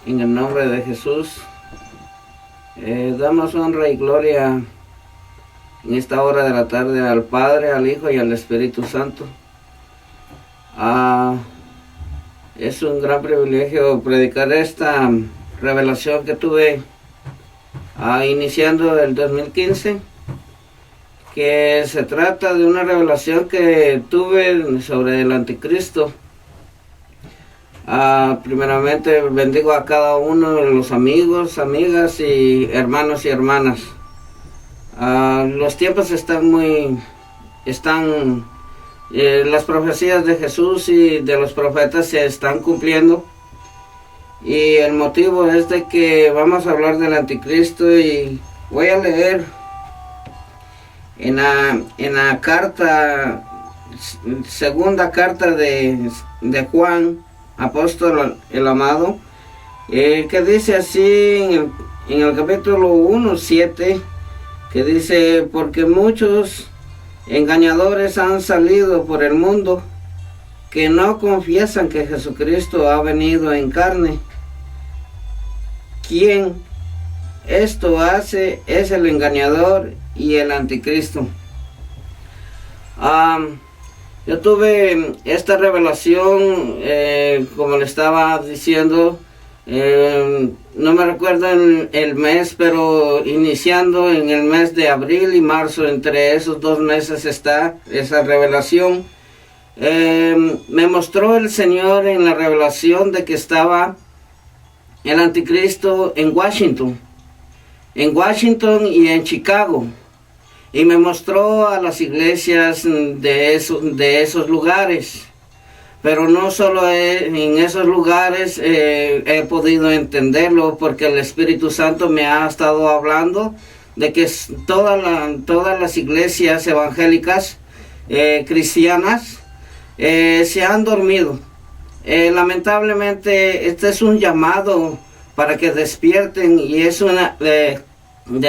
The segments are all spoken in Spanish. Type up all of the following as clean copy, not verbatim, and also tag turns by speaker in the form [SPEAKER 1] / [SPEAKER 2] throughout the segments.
[SPEAKER 1] En el nombre de Jesús, damos honra y gloria en esta hora de la tarde al Padre, al Hijo y al Espíritu Santo. Es un gran privilegio predicar esta revelación que tuve iniciando el 2015, que se trata de una revelación que tuve sobre el anticristo. Primeramente bendigo a cada uno de los amigos, amigas y hermanos y hermanas. Los tiempos las profecías de Jesús y de los profetas se están cumpliendo, y el motivo es de que vamos a hablar del anticristo. Y voy a leer en la carta, segunda carta de Juan, apóstol el amado, que dice así en el capítulo 1:7, que dice: porque muchos engañadores han salido por el mundo, que no confiesan que Jesucristo ha venido en carne. Quien esto hace es el engañador y el anticristo. Yo tuve esta revelación, como le estaba diciendo, no me recuerdo el mes, pero iniciando en el mes de abril y marzo, entre esos 2 meses está esa revelación. Me mostró el Señor en la revelación de que estaba el anticristo en Washington y en Chicago. Y me mostró a las iglesias de esos lugares. Pero no solo en esos lugares he podido entenderlo, porque el Espíritu Santo me ha estado hablando de que todas las iglesias evangélicas cristianas se han dormido. Lamentablemente este es un llamado para que despierten, y es una de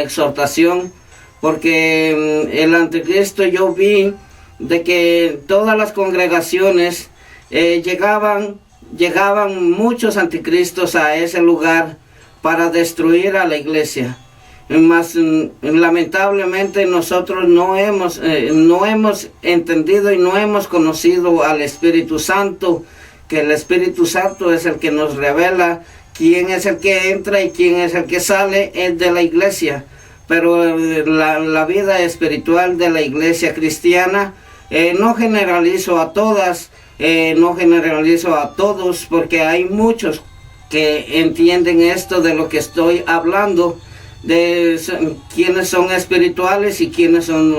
[SPEAKER 1] exhortación. Porque el anticristo, yo vi de que todas las congregaciones llegaban muchos anticristos a ese lugar para destruir a la iglesia. Mas lamentablemente nosotros no hemos entendido y no hemos conocido al Espíritu Santo, que el Espíritu Santo es el que nos revela quién es el que entra y quién es el que sale de la iglesia. Pero la vida espiritual de la iglesia cristiana, no generalizo a todas, no generalizo a todos, porque hay muchos que entienden esto de lo que estoy hablando, de quiénes son espirituales y quiénes son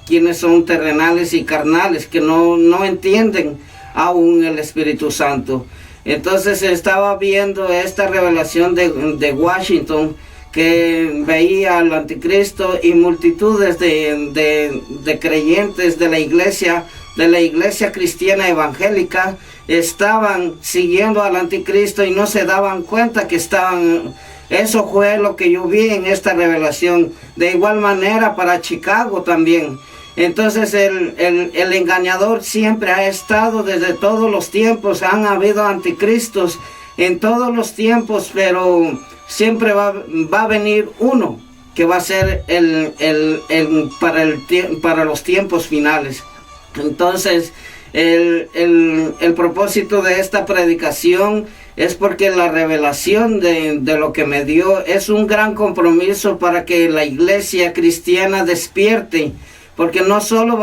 [SPEAKER 1] quiénes son terrenales y carnales, que no entienden aún el Espíritu Santo. Entonces estaba viendo esta revelación de Washington, que veía al anticristo, y multitudes de creyentes de la iglesia cristiana evangélica estaban siguiendo al anticristo y no se daban cuenta que estaban. Eso fue lo que yo vi en esta revelación. De igual manera para Chicago también. Entonces el engañador siempre ha estado desde todos los tiempos. Han habido anticristos en todos los tiempos, pero siempre va a venir uno que va a ser para los tiempos finales. Entonces el propósito de esta predicación es porque la revelación de lo que me dio es un gran compromiso para que la iglesia cristiana despierte. Porque no solo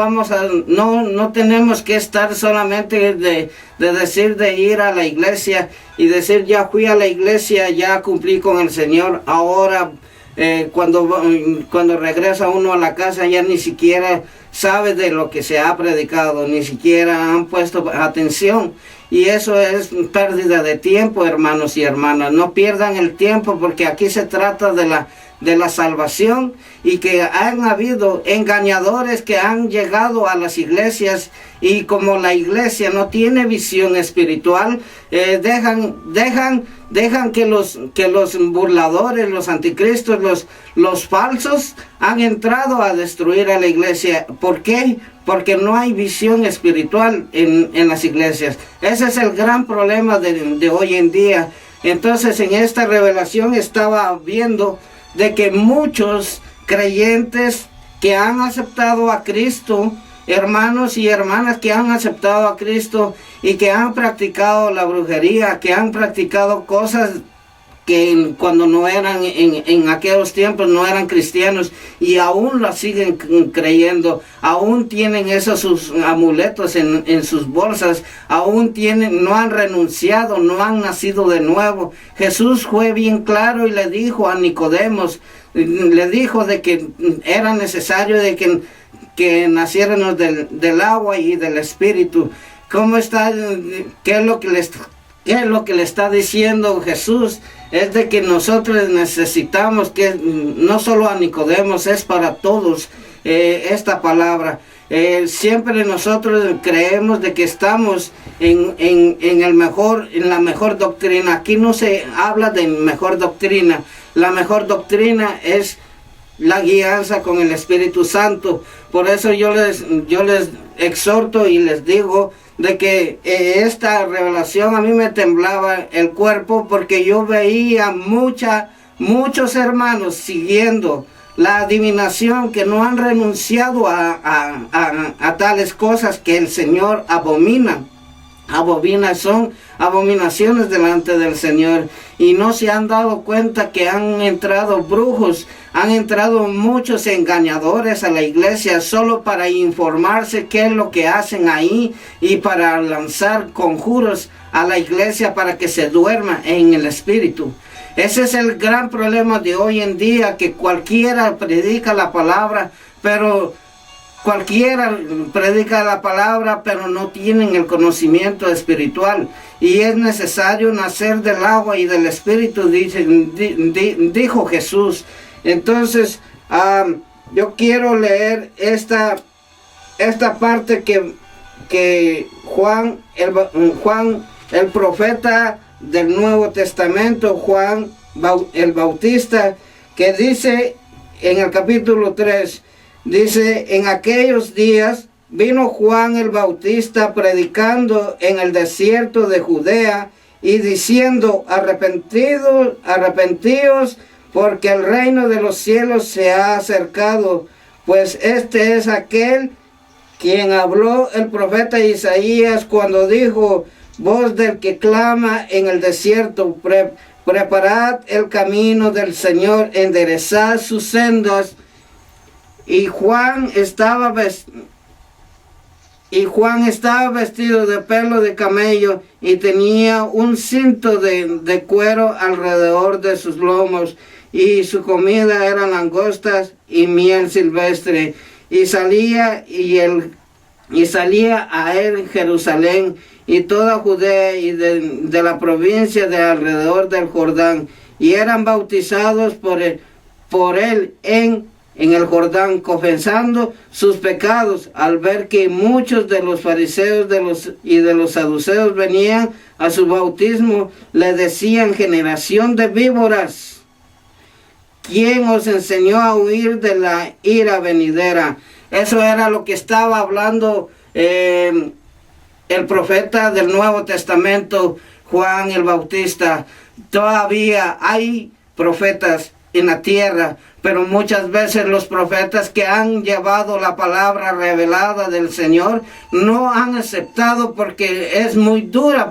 [SPEAKER 1] no tenemos que estar solamente de decir, de ir a la iglesia y decir: ya fui a la iglesia, ya cumplí con el Señor. Ahora cuando regresa uno a la casa, ya ni siquiera sabe de lo que se ha predicado, ni siquiera han puesto atención. Y eso es pérdida de tiempo, hermanos y hermanas. No pierdan el tiempo, porque aquí se trata de la salvación, y que han habido engañadores que han llegado a las iglesias, y como la iglesia no tiene visión espiritual, dejan que los burladores, los anticristos, los falsos han entrado a destruir a la iglesia. ¿Por qué? porque no hay visión espiritual en las iglesias. Ese es el gran problema de hoy en día. Entonces en esta revelación estaba viendo de que muchos creyentes que han aceptado a Cristo, hermanos y hermanas que han aceptado a Cristo y que han practicado la brujería, que han practicado cosas que cuando no eran, en aquellos tiempos no eran cristianos, y aún la siguen creyendo, aún tienen esos sus amuletos en sus bolsas, aún tienen, no han renunciado, no han nacido de nuevo. Jesús fue bien claro y le dijo a Nicodemos, le dijo de que era necesario de que naciéramos del agua y del Espíritu. ¿Cómo está? ¿Qué es lo que le está diciendo Jesús? Es de que nosotros necesitamos, que no solo a Nicodemos, es para todos esta palabra. Siempre nosotros creemos de que estamos en la mejor doctrina. Aquí no se habla de mejor doctrina. La mejor doctrina es la guianza con el Espíritu Santo. Por eso yo les exhorto y les digo de que esta revelación a mí me temblaba el cuerpo, porque yo veía muchos hermanos siguiendo la adivinación, que no han renunciado a tales cosas que el Señor abomina. Son abominaciones delante del Señor, y no se han dado cuenta que han entrado brujos, han entrado muchos engañadores a la iglesia solo para informarse qué es lo que hacen ahí y para lanzar conjuros a la iglesia para que se duerma en el espíritu. Ese es el gran problema de hoy en día, que cualquiera predica la palabra, pero no tienen el conocimiento espiritual. Y es necesario nacer del agua y del Espíritu, dijo Jesús. Entonces, yo quiero leer esta parte que Juan, el profeta del Nuevo Testamento, Juan el Bautista, que dice en el capítulo 3, dice: en aquellos días vino Juan el Bautista predicando en el desierto de Judea y diciendo: arrepentíos, porque el reino de los cielos se ha acercado. Pues este es aquel quien habló el profeta Isaías cuando dijo: voz del que clama en el desierto, preparad el camino del Señor, enderezad sus sendas. Y Juan estaba vestido de pelo de camello y tenía un cinto de cuero alrededor de sus lomos, y su comida eran langostas y miel silvestre. Y salía a él Jerusalén y toda Judea y de la provincia de alrededor del Jordán, y eran bautizados por él en el Jordán, confesando sus pecados. Al ver que muchos de los fariseos y de los saduceos venían a su bautismo, le decían: generación de víboras, ¿quién os enseñó a huir de la ira venidera? Eso era lo que estaba hablando el profeta del Nuevo Testamento, Juan el Bautista. Todavía hay profetas en la tierra, pero muchas veces los profetas que han llevado la palabra revelada del Señor no han aceptado, porque es muy dura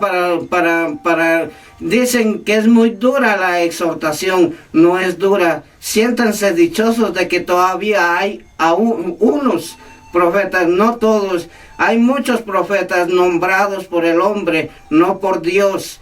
[SPEAKER 1] dicen que es muy dura la exhortación. No es dura. Siéntanse dichosos de que todavía hay aún unos profetas, no todos. Hay muchos profetas nombrados por el hombre, no por Dios,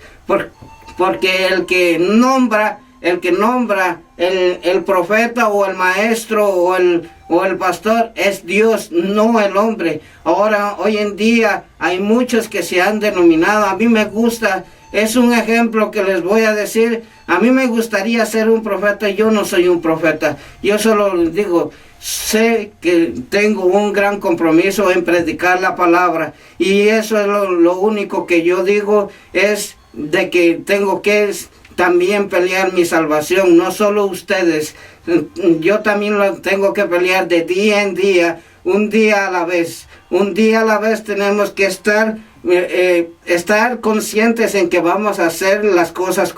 [SPEAKER 1] porque el que nombra el profeta o el maestro o el pastor es Dios, no el hombre. Ahora, hoy en día hay muchos que se han denominado. A mí me gusta, es un ejemplo que les voy a decir. A mí me gustaría ser un profeta. Yo no soy un profeta. Yo solo digo, sé que tengo un gran compromiso en predicar la palabra, y eso es lo único que yo digo, es de que tengo que también pelear mi salvación, no solo ustedes. Yo también lo tengo que pelear de día en día, un día a la vez, un día a la vez tenemos que estar conscientes en que vamos a hacer las cosas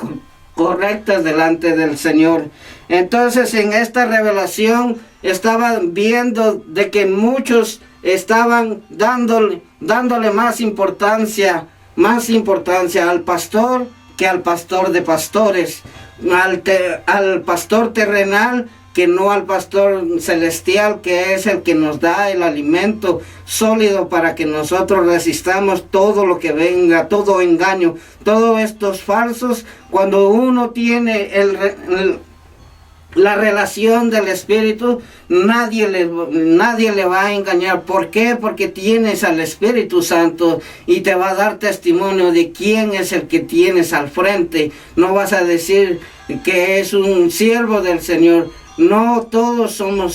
[SPEAKER 1] correctas delante del Señor. Entonces, en esta revelación estaba viendo de que muchos estaban dándole más importancia al pastor que al pastor de pastores, al pastor terrenal que no al pastor celestial, que es el que nos da el alimento sólido para que nosotros resistamos todo lo que venga, todo engaño, todos estos falsos. Cuando uno tiene la relación del Espíritu, nadie le va a engañar. ¿Por qué? Porque tienes al Espíritu Santo y te va a dar testimonio de quién es el que tienes al frente. No vas a decir que es un siervo del Señor. No todos son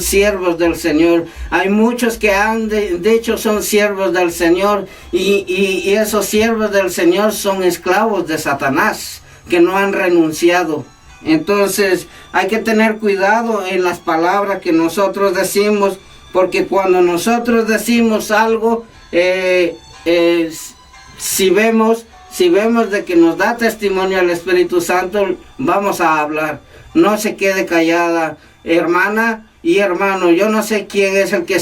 [SPEAKER 1] siervos del Señor. Hay muchos que de hecho son siervos del Señor, y esos siervos del Señor son esclavos de Satanás, que no han renunciado. Entonces hay que tener cuidado en las palabras que nosotros decimos, porque cuando nosotros decimos algo, si vemos de que nos da testimonio el Espíritu Santo, vamos a hablar. No se quede callada, hermana y hermano. Yo no sé quién es el que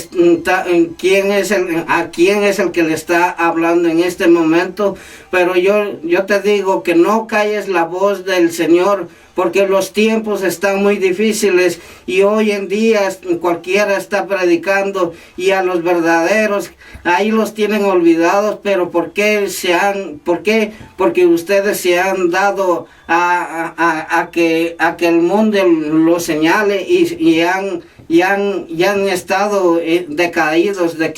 [SPEAKER 1] a quién es el que le está hablando en este momento, pero yo te digo que no calles la voz del Señor, porque los tiempos están muy difíciles y hoy en día cualquiera está predicando, y a los verdaderos ahí los tienen olvidados. Pero ¿por qué? Porque ustedes se han dado a que el mundo lo señale, y han estado decaídos de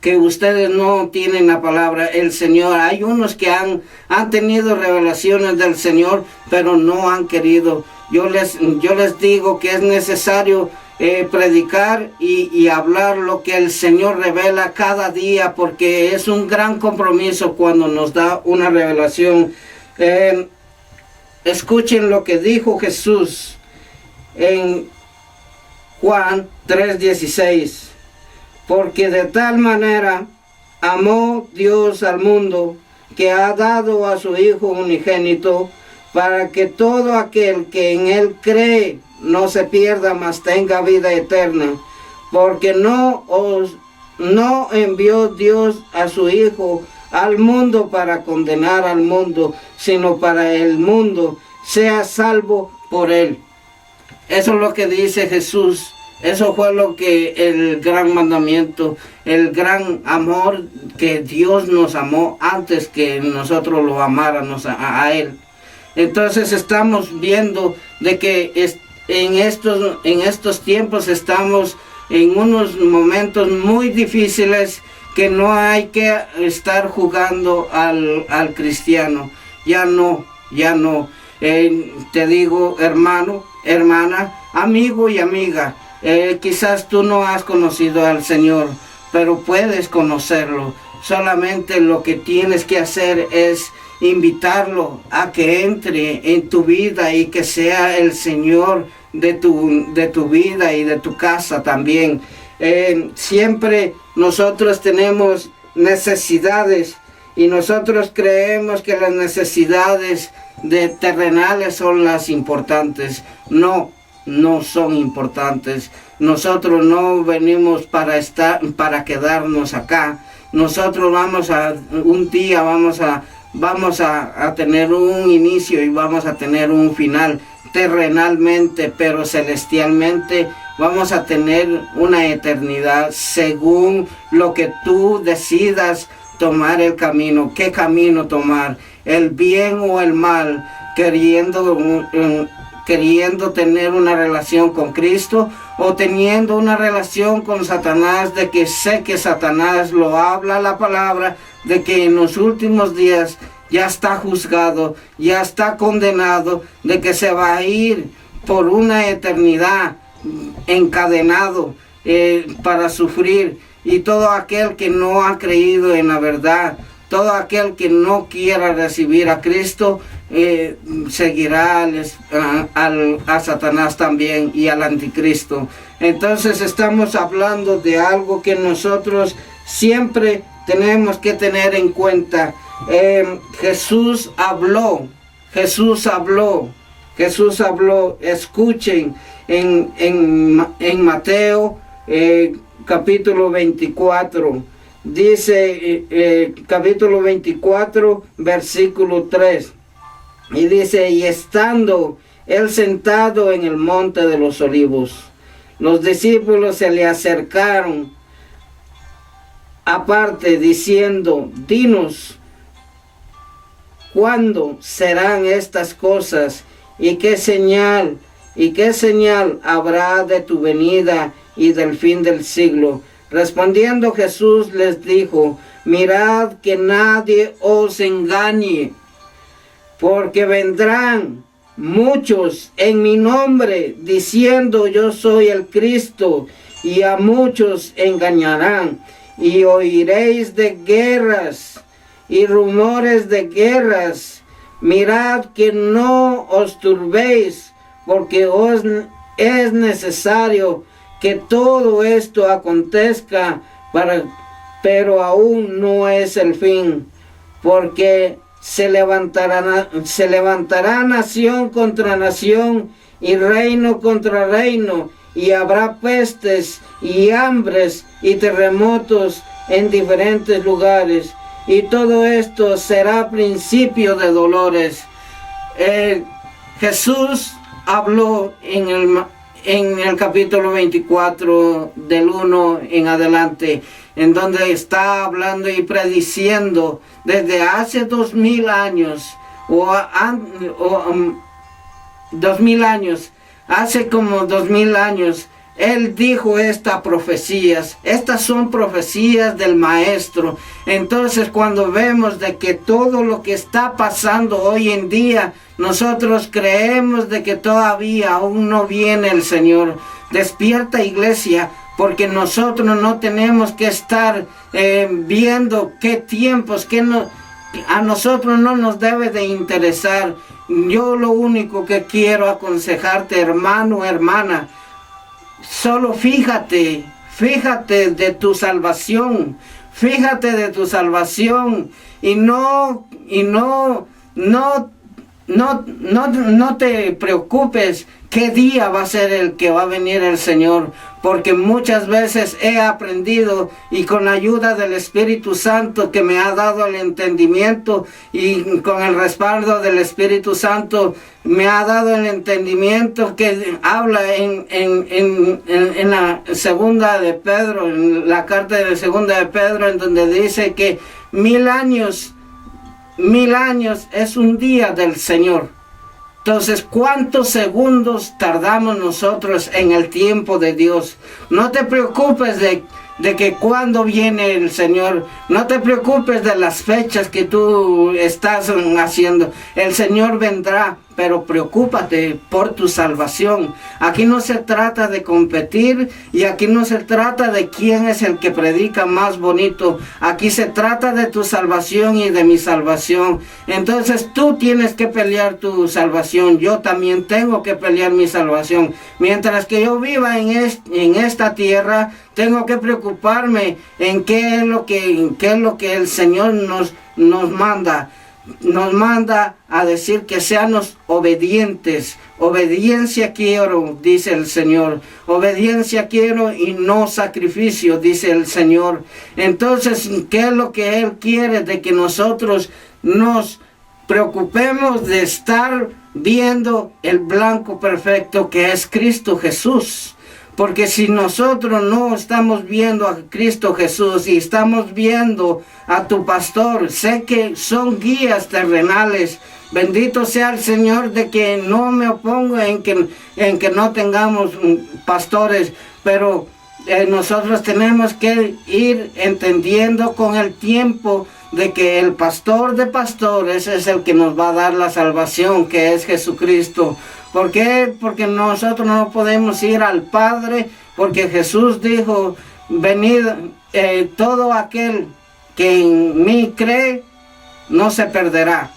[SPEAKER 1] que ustedes no tienen la palabra el Señor. Hay unos que han tenido revelaciones del Señor, pero no han querido. Yo les digo que es necesario predicar y hablar lo que el Señor revela cada día, porque es un gran compromiso cuando nos da una revelación. Escuchen lo que dijo Jesús en Juan 3:16. Porque de tal manera amó Dios al mundo, que ha dado a su Hijo unigénito, para que todo aquel que en Él cree no se pierda, mas tenga vida eterna. Porque no envió Dios a su Hijo al mundo para condenar al mundo, sino para el mundo sea salvo por Él. Eso es lo que dice Jesús. Eso fue lo que el gran mandamiento, el gran amor, que Dios nos amó antes que nosotros lo amáramos a Él. Entonces estamos viendo de que en estos tiempos estamos en unos momentos muy difíciles, que no hay que estar jugando al cristiano. Ya no. Te digo, hermano, hermana, amigo y amiga. Quizás tú no has conocido al Señor, pero puedes conocerlo. Solamente lo que tienes que hacer es invitarlo a que entre en tu vida y que sea el Señor de tu vida y de tu casa también. Siempre nosotros tenemos necesidades, y nosotros creemos que las necesidades terrenales son las importantes. No son importantes. Nosotros no venimos para quedarnos acá. Nosotros un día vamos a tener un inicio y vamos a tener un final terrenalmente, pero celestialmente vamos a tener una eternidad, según lo que tú decidas tomar el camino. ¿Qué camino tomar? ¿El bien o el mal? Queriendo tener una relación con Cristo, o teniendo una relación con Satanás, de que sé que Satanás lo habla la palabra, de que en los últimos días ya está juzgado, ya está condenado, de que se va a ir por una eternidad encadenado para sufrir. Y todo aquel que no ha creído en la verdad, todo aquel que no quiera recibir a Cristo, seguirá a Satanás también y al anticristo. Entonces estamos hablando de algo que nosotros siempre tenemos que tener en cuenta. Jesús habló. Escuchen en Mateo capítulo 24. Dice capítulo 24 versículo 3. Y dice: y estando él sentado en el monte de los olivos, los discípulos se le acercaron aparte diciendo: dinos, ¿cuándo serán estas cosas? ¿Y qué señal habrá de tu venida y del fin del siglo? Respondiendo Jesús les dijo: mirad que nadie os engañe, porque vendrán muchos en mi nombre diciendo: yo soy el Cristo, y a muchos engañarán. Y oiréis de guerras y rumores de guerras. Mirad que no os turbéis, porque os es necesario que todo esto acontezca, pero aún no es el fin, porque se levantará nación contra nación y reino contra reino, y habrá pestes y hambres y terremotos en diferentes lugares, y todo esto será principio de dolores. Jesús habló en el capítulo 24 del 1 en adelante, en donde está hablando y prediciendo desde hace 2000 años, 2000 años, hace como 2000 años, él dijo estas profecías. Estas son profecías del Maestro. Entonces, cuando vemos de que todo lo que está pasando hoy en día, nosotros creemos de que todavía aún no viene el Señor. Despierta, iglesia, porque nosotros no tenemos que estar viendo qué tiempos, a nosotros no nos debe de interesar. Yo lo único que quiero aconsejarte, hermano, hermana, solo fíjate de tu salvación, y no te preocupes qué día va a ser el que va a venir el Señor, porque muchas veces he aprendido, y con la ayuda del Espíritu Santo que me ha dado el entendimiento, y con el respaldo del Espíritu Santo me ha dado el entendimiento, que habla en la segunda de Pedro, en la carta de segunda de Pedro, en donde dice que 1000 años es un día del Señor. Entonces, ¿cuántos segundos tardamos nosotros en el tiempo de Dios? No te preocupes de que cuando viene el Señor. No te preocupes de las fechas que tú estás haciendo. El Señor vendrá, pero preocúpate por tu salvación. Aquí no se trata de competir, y aquí no se trata de quién es el que predica más bonito. Aquí se trata de tu salvación y de mi salvación. Entonces tú tienes que pelear tu salvación. Yo también tengo que pelear mi salvación. Mientras que yo viva en esta tierra, tengo que preocuparme en qué es lo que el Señor nos manda. Nos manda a decir que seamos obedientes. Obediencia quiero, dice el Señor. Obediencia quiero y no sacrificio, dice el Señor. Entonces, ¿qué es lo que Él quiere? De que nosotros nos preocupemos de estar viendo el blanco perfecto que es Cristo Jesús. Porque si nosotros no estamos viendo a Cristo Jesús y estamos viendo a tu pastor, sé que son guías terrenales. Bendito sea el Señor, de que no me opongo en que no tengamos pastores, pero nosotros tenemos que ir entendiendo con el tiempo de que el pastor de pastores es el que nos va a dar la salvación, que es Jesucristo. ¿Por qué? Porque nosotros no podemos ir al Padre, porque Jesús dijo: venid, todo aquel que en mí cree no se perderá,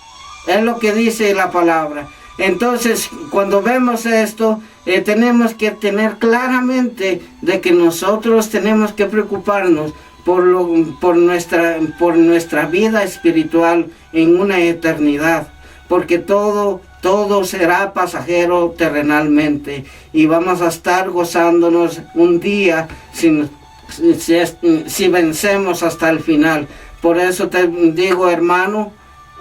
[SPEAKER 1] Es lo que dice la palabra. Entonces, cuando vemos esto, tenemos que tener claramente de que nosotros tenemos que preocuparnos por nuestra vida espiritual en una eternidad, porque todo será pasajero terrenalmente y vamos a estar gozándonos un día si vencemos hasta el final. Por eso te digo, hermano,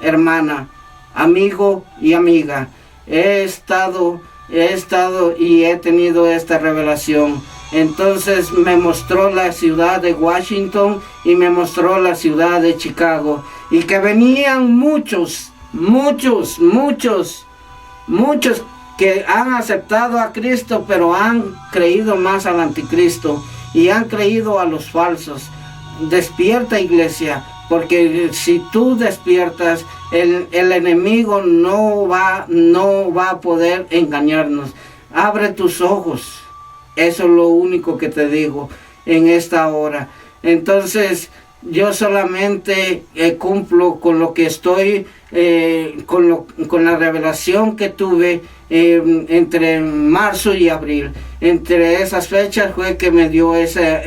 [SPEAKER 1] hermana, amigo y amiga, he estado y he tenido esta revelación. Entonces me mostró la ciudad de Washington y me mostró la ciudad de Chicago, y que venían muchos que han aceptado a Cristo, pero han creído más al anticristo y han creído a los falsos. Despierta, iglesia, porque si tú despiertas, el enemigo no va a poder engañarnos. Abre tus ojos. Eso es lo único que te digo en esta hora. Entonces, yo solamente cumplo con lo que estoy, con la revelación que tuve entre marzo y abril. Entre esas fechas fue que me dio esa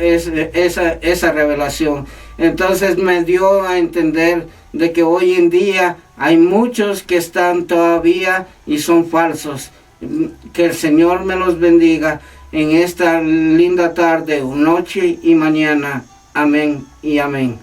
[SPEAKER 1] revelación. Entonces me dio a entender de que hoy en día hay muchos que están todavía y son falsos. Que el Señor me los bendiga en esta linda tarde, noche y mañana. Amén y amén.